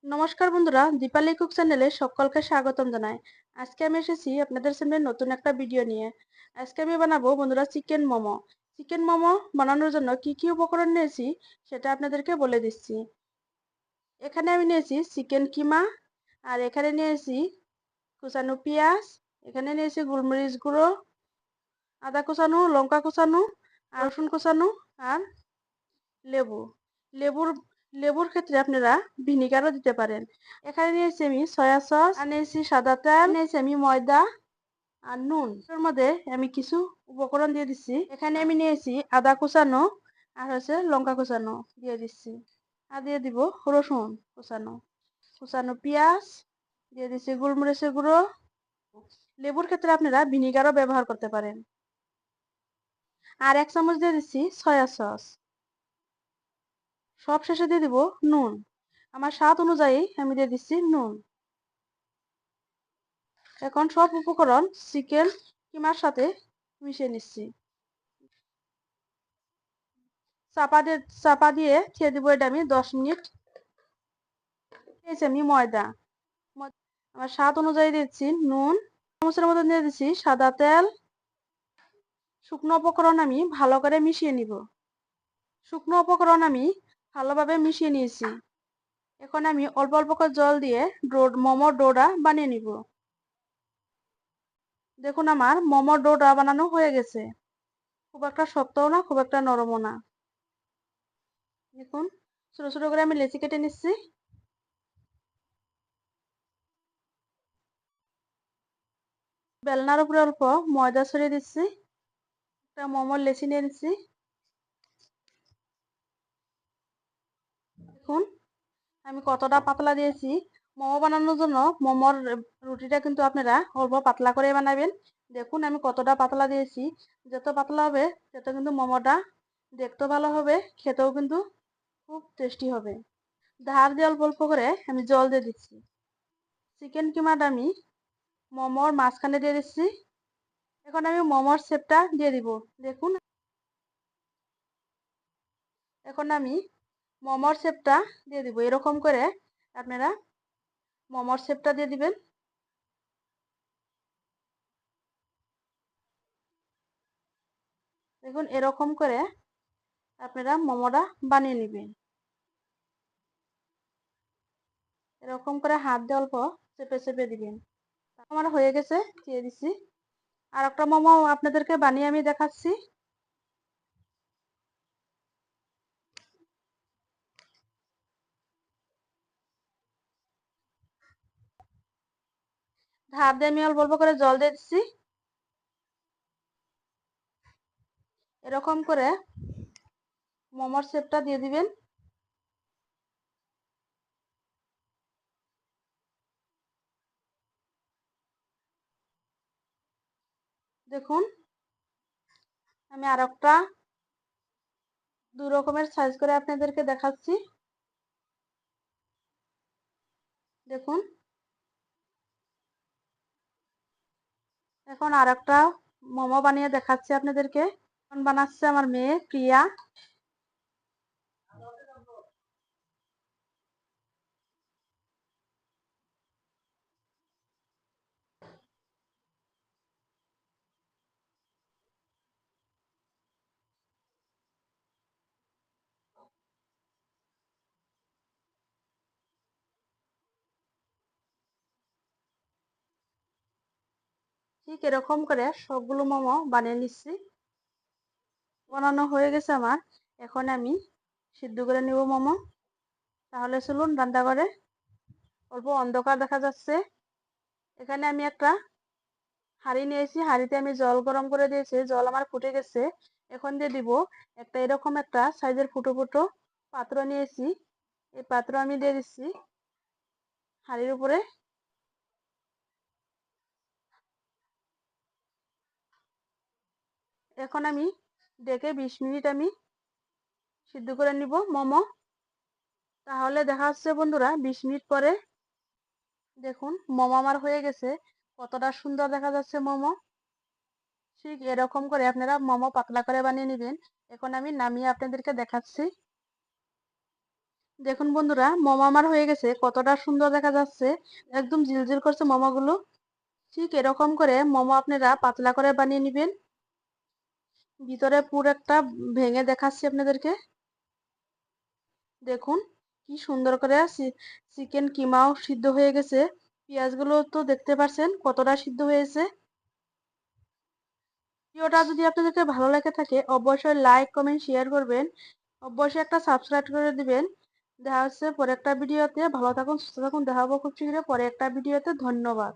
নমস্কার বন্ধুরা, দীপালি কুক চ্যানেলে সকলকে স্বাগতম জানাই। আজকে আমি এসেছি আপনাদের সামনে নতুন একটা ভিডিও নিয়ে। আজকে আমি বানাবো বন্ধুরা চিকেন মোমো। চিকেন মোমো বানানোর জন্য কি কি উপকরণ নিয়েছি সেটা আপনাদেরকে বলে দিচ্ছি। এখানে আমি নিয়েছি চিকেন কিমা, আর এখানে নিয়েছি কুচানো পেঁয়াজ, এখানে নিয়েছি গোলমরিচ গুঁড়ো, আদা কুচানো, লঙ্কা কুচানো, আর রসুন কুচানো, আর লেবু। লেবুর লেবুর ক্ষেত্রে আপনারা ভিনিগারও দিতে পারেন। এখানে নিয়েছি আমি সয়া সস, আর নিয়েছি সাদা তেল, নিয়েছি আমি ময়দা আর নুন। এর মধ্যে আমি কিছু উপকরণ দিয়ে দিচ্ছি। এখানে আমি নিয়েছি আদা কুচানো আর লঙ্কা কুচানো দিয়ে দিচ্ছি, আর দিয়ে দিব রসুন কুচানো, কুচানো পেঁয়াজ দিয়ে দিচ্ছি, গোলমরিচের গুঁড়ো। লেবুর ক্ষেত্রে আপনারা ভিনিগারও ব্যবহার করতে পারেন। আর 1 চামচ দিয়ে দিচ্ছি সয়া সস। সব শেষে দিয়ে দিব নুন। আমার স্বাদ অনুযায়ী আমি দিয়ে দিচ্ছি নুন। এখন সব উপকরণ চিকেন কিমার সাথে মিশিয়ে নিচ্ছি। চাপা দিয়ে ছেড়ে দিব এটা আমি 10 মিনিট। দিয়েছি আমি ময়দা। আমার স্বাদ অনুযায়ী দিচ্ছি নুন। চামচের মধ্যে দিয়ে দিচ্ছি সাদা তেল। শুকনো উপকরণ আমি ভালো করে মিশিয়ে নিব। শুকনো উপকরণ আমি ভালোভাবে মিশিয়ে নিয়েছি। এখন আমি অল্প অল্প করে জল দিয়ে মোমোর ডোটা বানিয়ে নিব। দেখুন আমার মোমোর ডোটা বানানো হয়ে গেছে। খুব একটা শক্তও না, খুব একটা নরমও না। দেখুন ছোট ছোট করে আমি লেচি কেটে নিচ্ছি। বেলনার উপরে অল্প ময়দা ছড়িয়ে দিচ্ছি। একটা মোমোর লেচি নিয়ে নিচ্ছি। দেখুন আমি কতটা পাতলা দিয়েছি। মোমো বানানোর জন্য মোমোর রুটিটা কিন্তু আপনারা অল্প পাতলা করে বানাবেন। দেখুন আমি কতটা পাতলা দিয়েছি। যত পাতলা হবে তত কিন্তু মোমোটা দেখতেও ভালো হবে, খেতেও কিন্তু খুব টেস্টি হবে। ধার দিয়ে অল্প অল্প করে আমি জল দিয়ে দিচ্ছি। চিকেন কিমাটা আমি মোমোর মাঝখানে দিয়ে দিচ্ছি। এখন আমি মোমোর শেপটা দিয়ে দিব। দেখুন এখন আমি মোমোর শেপটা দিয়ে দিব। এরকম করে আপনারা মোমোর শেপটা দিয়ে দিবেন। দেখুন এরকম করে আপনারা মোমোটা বানিয়ে নেবেন। এরকম করে হাত দিয়ে অল্প চেপে চেপে দিবেন। আমার হয়ে গেছে, দিয়ে দিচ্ছি। আর একটা মোমো আপনাদেরকে বানিয়ে আমি দেখাচ্ছি। হাত দিয়ে আমি অল্প অল্প করে জল দিয়ে দিচ্ছি। এরকম করে মোমোর শেপটা দিয়ে দিবেন। দেখুন আমি আর একটা 2 রকমের সাইজ করে আপনাদেরকে দেখাচ্ছি। দেখুন এখন আর একটা মোমো বানিয়ে দেখাচ্ছি আপনাদেরকে। বানাচ্ছে আমার মেয়ে প্রিয়া। ঠিক এরকম করে সবগুলো মোমো বানিয়ে নিচ্ছি। বানানো হয়ে গেছে আমার। এখন আমি সিদ্ধ করে নিব মোমো। তাহলে চলুন রান্না করে। অল্প অন্ধকার দেখা যাচ্ছে। এখানে আমি একটা হাঁড়ি নিয়েছি। হাঁড়িতে আমি জল গরম করে দিয়েছি। জল আমার ফুটে গেছে। এখন দিয়ে দিব একটা এরকম একটা সাইজের ফুটো ফুটো পাত্র নিয়েছি। এই পাত্র আমি দিয়ে দিচ্ছি হাঁড়ির উপরে। এখন আমি ডেকে 20 মিনিট আমি সিদ্ধ করে নিব মোমো। তাহলে দেখা হচ্ছে বন্ধুরা 20 মিনিট পরে। দেখুন মোমো আমার হয়ে গেছে। কতটা সুন্দর দেখা যাচ্ছে মোমো। ঠিক এরকম করে আপনারা মোমো পাতলা করে বানিয়ে নেবেন। এখন আমি নামিয়ে আপনাদেরকে দেখাচ্ছি। দেখুন বন্ধুরা, মোমো আমার হয়ে গেছে, কতটা সুন্দর দেখা যাচ্ছে, একদম ঝিলঝিল করছে মোমোগুলো। ঠিক এরকম করে মোমো আপনারা পাতলা করে বানিয়ে নেবেন। ভিতরে পুরো একটা ভেঙে দেখাচ্ছি আপনাদেরকে। দেখুন কি সুন্দর করে চিকেন কিমাও সিদ্ধ হয়ে গেছে। পেঁয়াজগুলো তো দেখতে পাচ্ছেন কতটা সিদ্ধ হয়েছে। ভিডিওটা যদি আপনাদেরকে ভালো লেগে থাকে অবশ্যই লাইক কমেন্ট শেয়ার করবেন, অবশ্যই একটা সাবস্ক্রাইব করে দিবেন। দেখা হচ্ছে পরে একটা ভিডিওতে। ভালো থাকুন, সুস্থ থাকুন, দেখা হবো খুব শীঘ্রই পরে একটা ভিডিওতে। ধন্যবাদ।